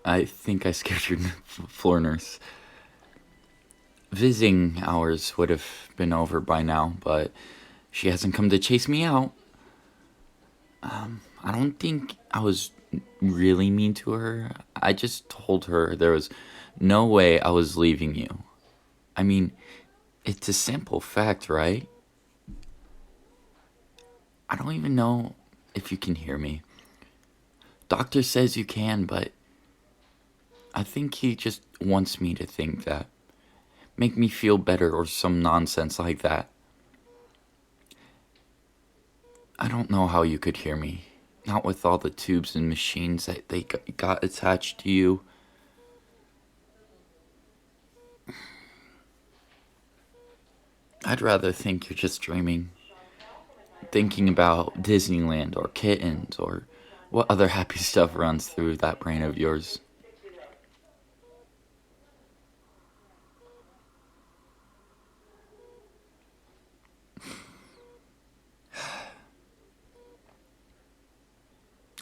I think I scared your floor nurse. Visiting hours would have been over by now, but she hasn't come to chase me out. I don't think I was really mean to her. I just told her there was no way I was leaving you. I mean, it's a simple fact, right? I don't even know if you can hear me. Doctor says you can, but I think he just wants me to think that. Make me feel better or some nonsense like that. I don't know how you could hear me. Not with all the tubes and machines that they got attached to you. I'd rather think you're just dreaming. Thinking about Disneyland or kittens or what other happy stuff runs through that brain of yours.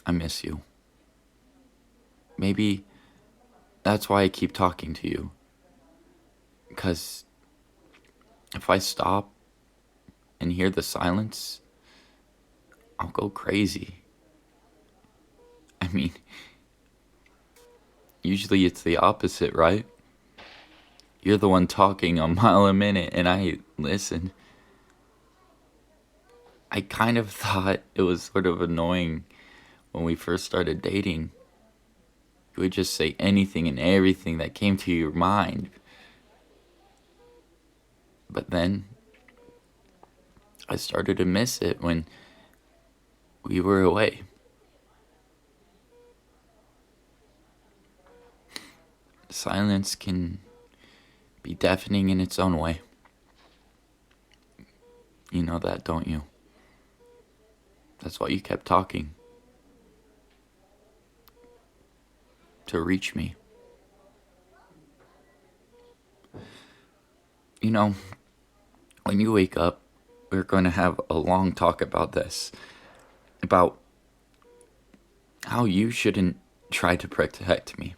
I miss you. Maybe that's why I keep talking to you. Because if I stop and hear the silence, I'll go crazy. I mean, usually it's the opposite, right? You're the one talking a mile a minute and I listen. I kind of thought it was sort of annoying when we first started dating. You would just say anything and everything that came to your mind. But then I started to miss it when we were away. Silence can be deafening in its own way. You know that, don't you? That's why you kept talking. To reach me. You know, when you wake up, we're going to have a long talk about this. About how you shouldn't try to protect me.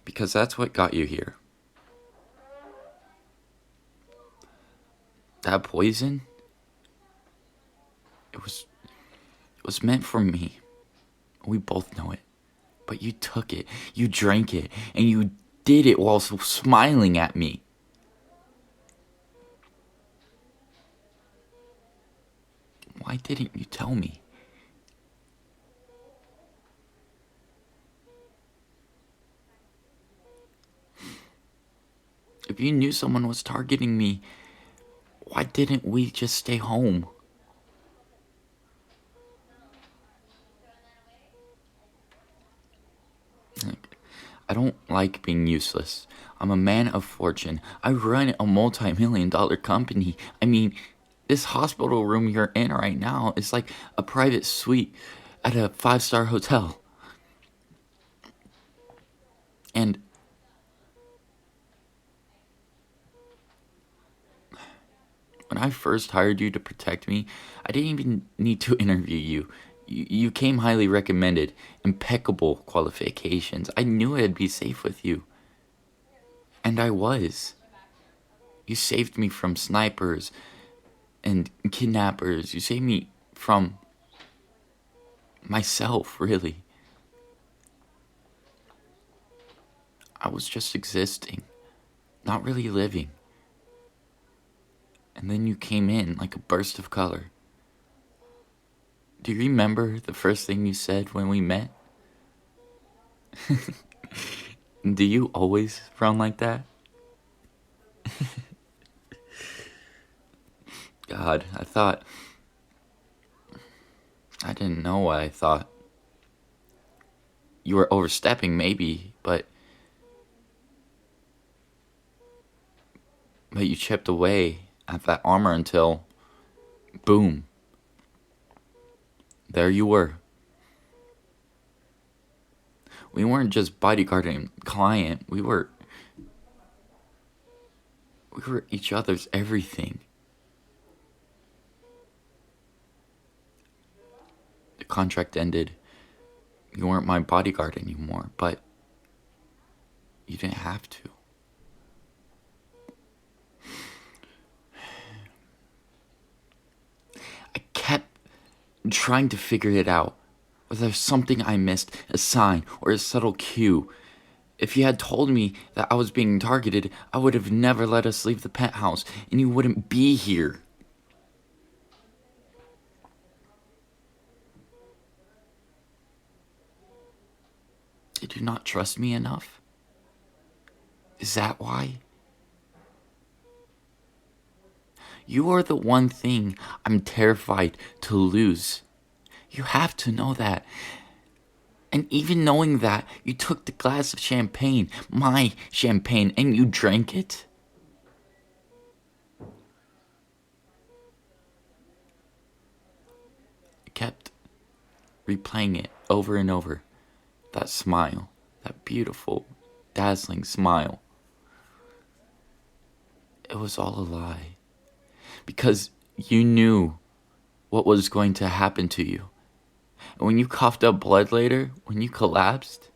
Because that's what got you here. That poison, it was meant for me. We both know it. But you took it, you drank it, and you did it while smiling at me. Why didn't you tell me? If you knew someone was targeting me, why didn't we just stay home? I don't like being useless. I'm a man of fortune. I run a multi-million-dollar company. I mean, this hospital room you're in right now is like a private suite at a 5-star hotel. And when I first hired you to protect me, I didn't even need to interview you. You came highly recommended, impeccable qualifications. I knew I'd be safe with you. And I was. You saved me from snipers and kidnappers. You saved me from myself, really. I was just existing, not really living. And then you came in like a burst of color. Do you remember the first thing you said when we met? Do you always run like that? God, I didn't know what I thought. You were overstepping, maybe, but you chipped away at that armor until, boom, there you were. We weren't just bodyguard and client. We were each other's everything. The contract ended. You weren't my bodyguard anymore, but You didn't have to. I kept trying to figure it out. Was there something I missed, a sign or a subtle cue? If you had told me that I was being targeted, I would have never let us leave the penthouse, and you wouldn't be here. Did you not trust me enough? Is that why? You are the one thing I'm terrified to lose. You have to know that. And even knowing that, you took the glass of champagne, my champagne, and you drank it. I kept replaying it over and over. That smile, that beautiful, dazzling smile. It was all a lie. Because you knew what was going to happen to you. And when you coughed up blood later, when you collapsed,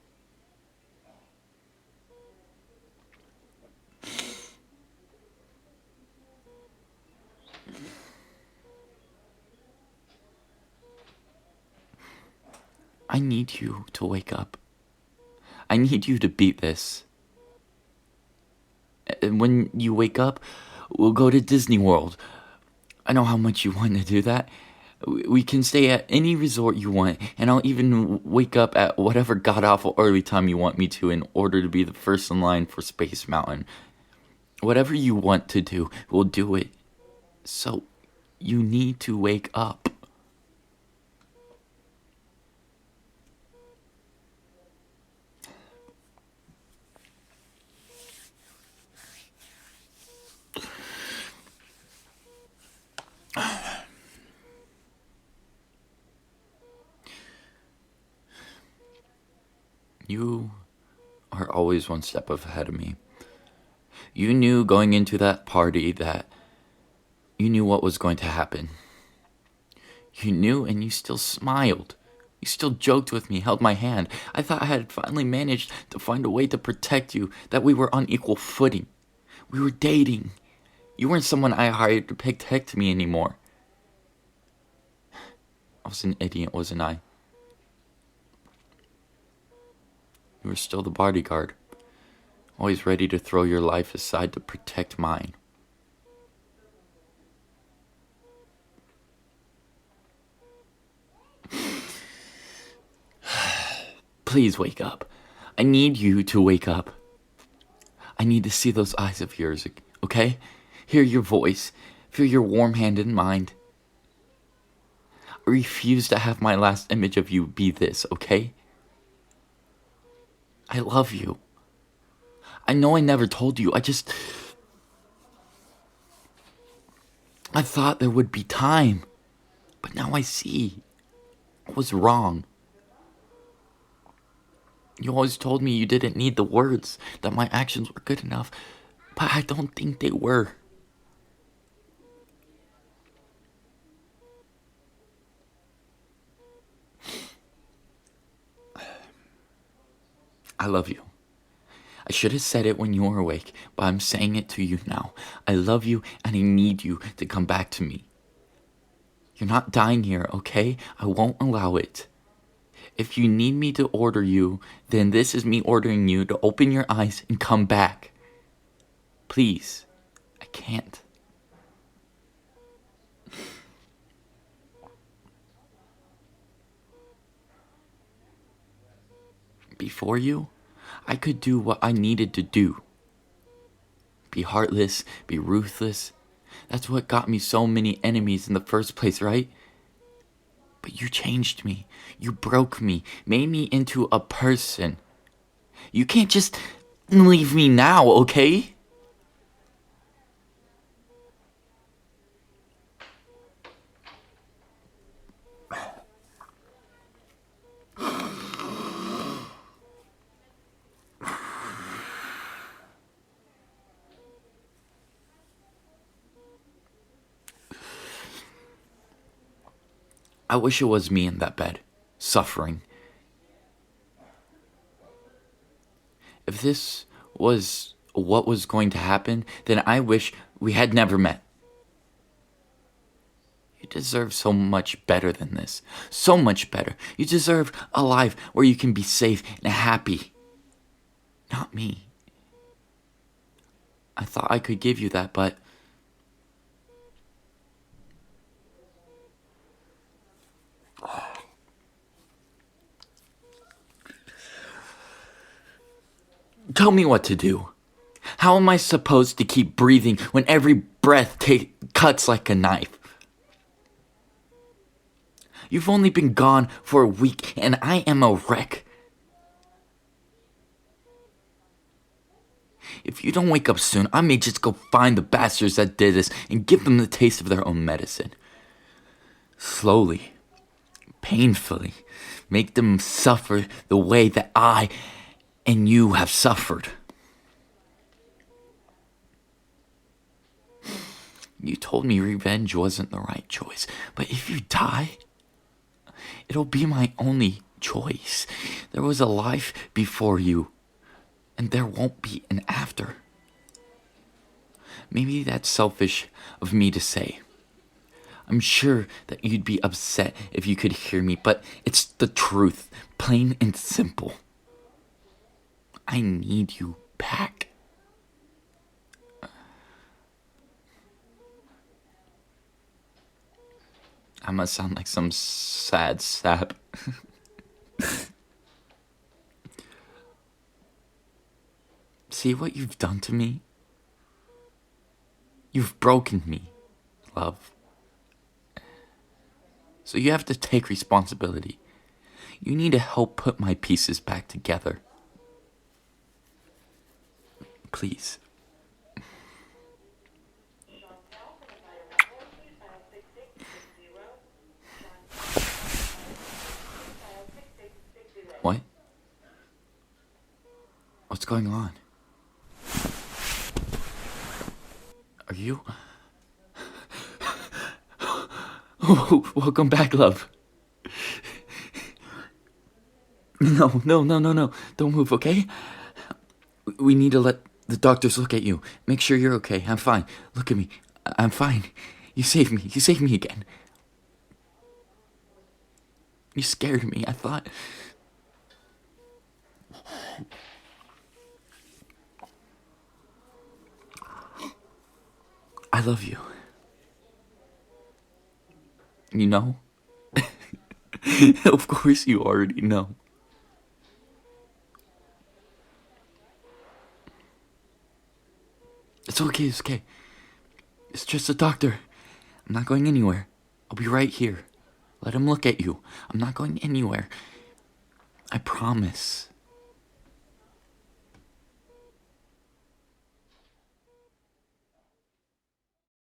I need you to wake up. I need you to beat this. And when you wake up, we'll go to Disney World. I know how much you want to do that. We can stay at any resort you want, and I'll even wake up at whatever god-awful early time you want me to in order to be the first in line for Space Mountain. Whatever you want to do, we'll do it. So, you need to wake up. You are always one step ahead of me. You knew going into that party that you knew what was going to happen. You knew, and you still smiled. You still joked with me, held my hand. I thought I had finally managed to find a way to protect you, that we were on equal footing. We were dating. You weren't someone I hired to protect me anymore. I was an idiot, wasn't I? You were still the bodyguard, always ready to throw your life aside to protect mine. Please wake up. I need you to wake up. I need to see those eyes of yours, okay? Hear your voice. Feel your warm hand in mine. I refuse to have my last image of you be this, okay? I love you. I know I never told you. I thought there would be time. But now I see. I was wrong. You always told me you didn't need the words, that my actions were good enough. But I don't think they were. I love you. I should have said it when you were awake, but I'm saying it to you now. I love you and I need you to come back to me. You're not dying here, okay? I won't allow it. If you need me to order you, then this is me ordering you to open your eyes and come back. Please. I can't. Before you, I could do what I needed to do. Be heartless, be ruthless. That's what got me so many enemies in the first place, right? But you changed me. You broke me, made me into a person. You can't just leave me now, okay? I wish it was me in that bed, suffering. If this was what was going to happen, then I wish we had never met. You deserve so much better than this. So much better. You deserve a life where you can be safe and happy. Not me. I thought I could give you that, but tell me what to do. How am I supposed to keep breathing when every breath cuts like a knife? You've only been gone for a week and I am a wreck. If you don't wake up soon, I may just go find the bastards that did this and give them the taste of their own medicine. Slowly, painfully, make them suffer the way that I and you have suffered. You told me revenge wasn't the right choice, but if you die, it'll be my only choice. There was a life before you, and there won't be an after. Maybe that's selfish of me to say. I'm sure that you'd be upset if you could hear me, but it's the truth, plain and simple. I need you back. I must sound like some sad sap. See what you've done to me? You've broken me, love. So you have to take responsibility. You need to help put my pieces back together. Please. What? What's going on? Are you... Oh, welcome back, love. No. Don't move, okay? We need to let the doctors look at you. Make sure you're okay. I'm fine. Look at me. I'm fine. You saved me. You saved me again. You scared me. I thought... I love you. You know? Of course you already know. It's okay, it's okay. It's just a doctor. I'm not going anywhere. I'll be right here. Let him look at you. I'm not going anywhere. I promise.